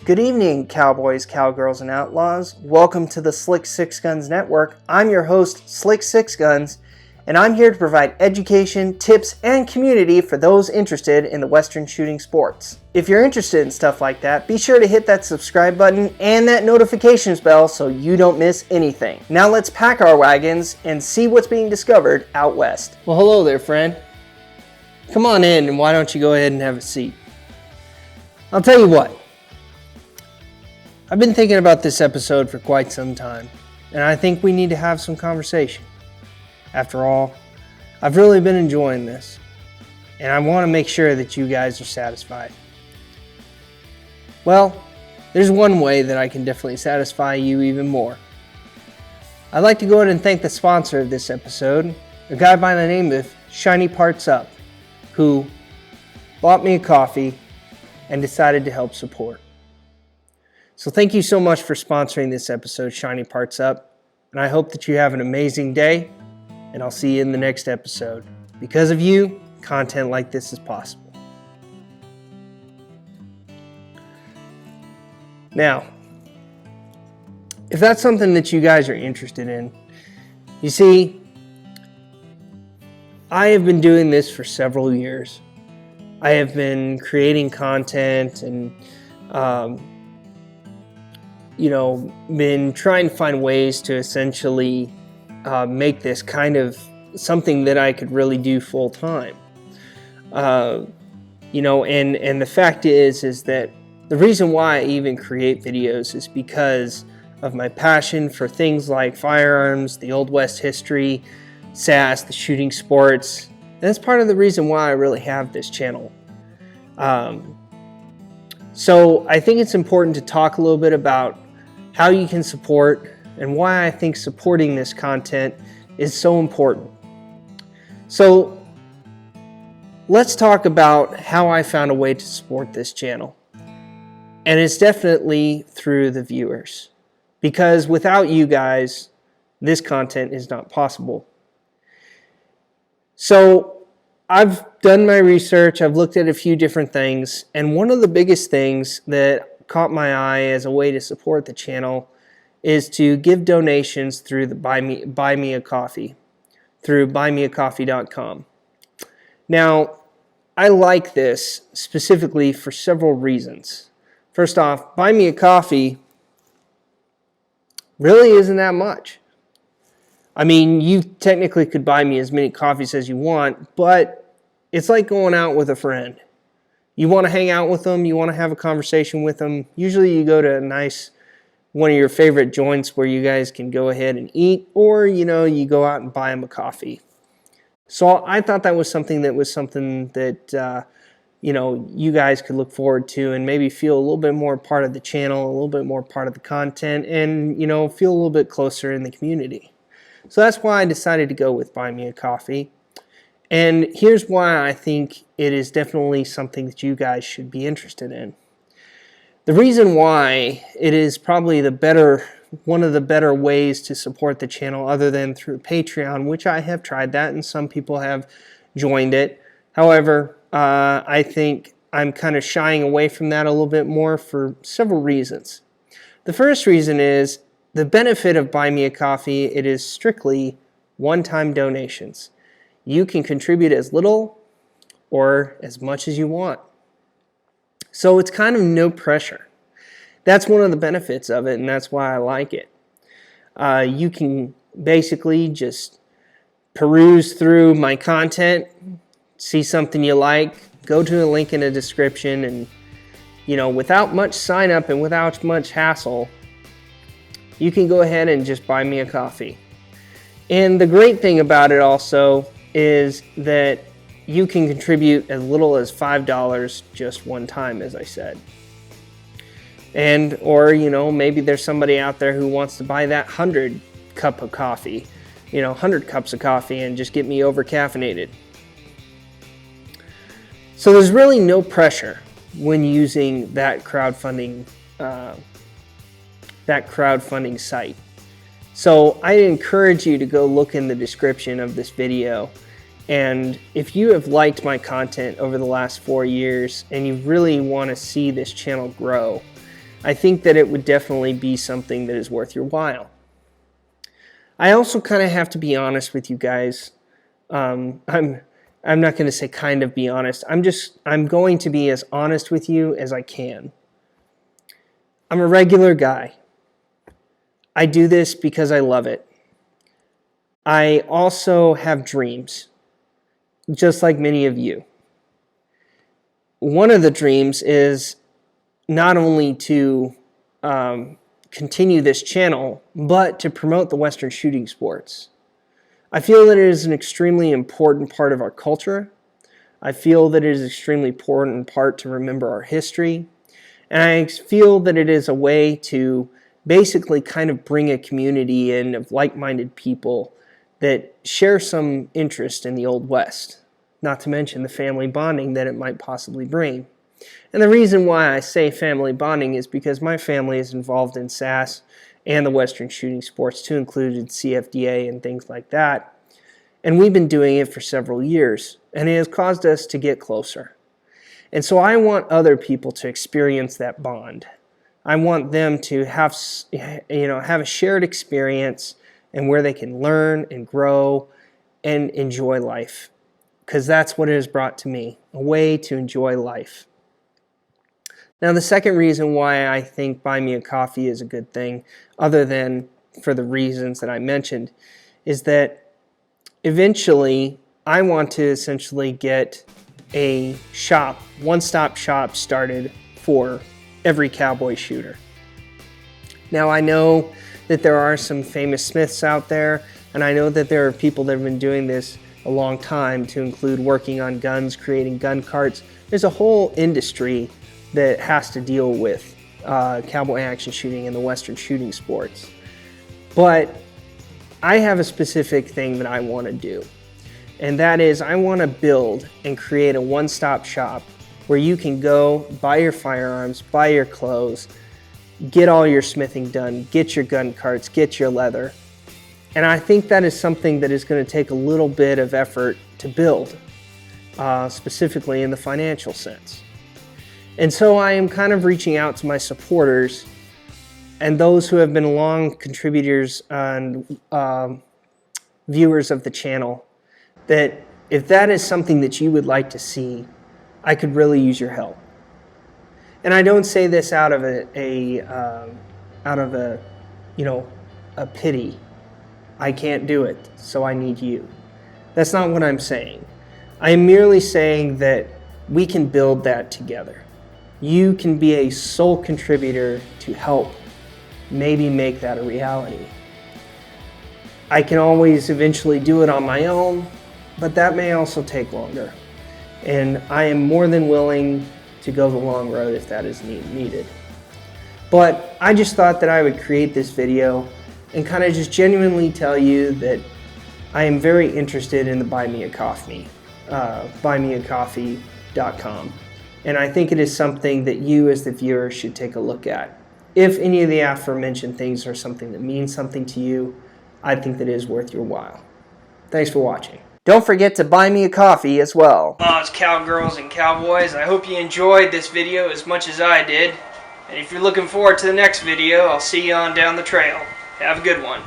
Good evening, cowboys, cowgirls, and outlaws. Welcome to the Slick Six Guns Network. I'm your host, Slick Six Guns, and I'm here to provide education, tips, and community for those interested in the Western shooting sports. If you're interested in stuff like that, be sure to hit that subscribe button and that notifications bell so you don't miss anything. Now let's pack our wagons and see what's being discovered out west. Well, hello there, friend. Come on in, and why don't you go ahead and have a seat? I'll tell you what. I've been thinking about this episode for quite some time, and I think we need to have some conversation. After all, I've really been enjoying this, and I want to make sure that you guys are satisfied. Well, there's one way that I can definitely satisfy you even more. I'd like to go ahead and thank the sponsor of this episode, a guy by the name of Shiny Parts Up, who bought me a coffee and decided to help support. So thank you so much for sponsoring this episode, Shiny Parts Up, and I hope that you have an amazing day, and I'll see you in the next episode. Because of you, content like this is possible. Now, if that's something that you guys are interested in, you see, I have been doing this for several years. I have been creating content and been trying to find ways to essentially make this kind of something that I could really do full time. And the fact is that the reason why I even create videos is because of my passion for things like firearms, the Old West history, SAS, the shooting sports. And that's part of the reason why I really have this channel. So I think it's important to talk a little bit about how you can support and why I think supporting this content is so important. So let's talk about how I found a way to support this channel. And it's definitely through the viewers, because without you guys, this content is not possible. So I've done my research, I've looked at a few different things, and one of the biggest things that caught my eye as a way to support the channel is to give donations through the Buy Me a Coffee, through buymeacoffee.com. Now, I like this specifically for several reasons. First off, Buy Me a Coffee really isn't that much. I mean, you technically could buy me as many coffees as you want, but it's like going out with a friend. You want to hang out with them, you want to have a conversation with them. Usually you go to a nice, one of your favorite joints where you guys can go ahead and eat, or, you go out and buy them a coffee. So I thought that was something that you guys could look forward to and maybe feel a little bit more part of the channel, a little bit more part of the content, and, feel a little bit closer in the community. So that's why I decided to go with Buy Me a Coffee. And here's why I think it is definitely something that you guys should be interested in. The reason why it is probably one of the better ways to support the channel other than through Patreon, which I have tried that and some people have joined it. However, I think I'm kind of shying away from that a little bit more for several reasons. The first reason is the benefit of Buy Me a Coffee. It is strictly one-time donations. You can contribute as little or as much as you want. So it's kind of no pressure. That's one of the benefits of it, and that's why I like it. You can basically just peruse through my content, see something you like, go to a link in the description, and without much sign up and without much hassle, you can go ahead and just buy me a coffee. And the great thing about it also is that you can contribute as little as $5 just one time, as I said. Or maybe there's somebody out there who wants to buy that 100 cups of coffee and just get me over caffeinated. So there's really no pressure when using that crowdfunding site. So I encourage you to go look in the description of this video. And if you have liked my content over the last 4 years and you really want to see this channel grow, I think that it would definitely be something that is worth your while. I also kind of have to be honest with you guys. I'm not going to say kind of be honest. I'm going to be as honest with you as I can. I'm a regular guy. I do this because I love it. I also have dreams, just like many of you. One of the dreams is not only to continue this channel, but to promote the Western shooting sports. I feel that it is an extremely important part of our culture. I feel that it is an extremely important part to remember our history. And I feel that it is a way to basically kind of bring a community in of like-minded people that share some interest in the Old West, not to mention the family bonding that it might possibly bring. And the reason why I say family bonding is because my family is involved in SAS and the Western shooting sports, to include CFDA and things like that. And we've been doing it for several years, and it has caused us to get closer. And so I want other people to experience that bond. I want them to have a shared experience and where they can learn and grow and enjoy life, because that's what it has brought to me, a way to enjoy life. Now, the second reason why I think Buy Me a Coffee is a good thing, other than for the reasons that I mentioned, is that eventually I want to essentially get a shop, one-stop shop started for every cowboy shooter. Now, I know that there are some famous smiths out there, and I know that there are people that have been doing this a long time, to include working on guns, creating gun carts. There's a whole industry that has to deal with cowboy action shooting and the Western shooting sports. But I have a specific thing that I want to do, and that is I want to build and create a one-stop shop where you can go buy your firearms, buy your clothes, get all your smithing done, get your gun carts, get your leather. And I think that is something that is going to take a little bit of effort to build, specifically in the financial sense. And so I am kind of reaching out to my supporters and those who have been long contributors and viewers of the channel, that if that is something that you would like to see, I could really use your help. And I don't say this out of a pity. I can't do it, so I need you. That's not what I'm saying. I am merely saying that we can build that together. You can be a sole contributor to help maybe make that a reality. I can always eventually do it on my own, but that may also take longer. And I am more than willing to go the long road if that is needed. But I just thought that I would create this video and kind of just genuinely tell you that I am very interested in the Buy Me a Coffee, buymeacoffee.com. And I think it is something that you as the viewer should take a look at. If any of the aforementioned things are something that means something to you, I think that it is worth your while. Thanks for watching. Don't forget to buy me a coffee as well. It's cowgirls and cowboys. I hope you enjoyed this video as much as I did. And if you're looking forward to the next video, I'll see you on down the trail. Have a good one.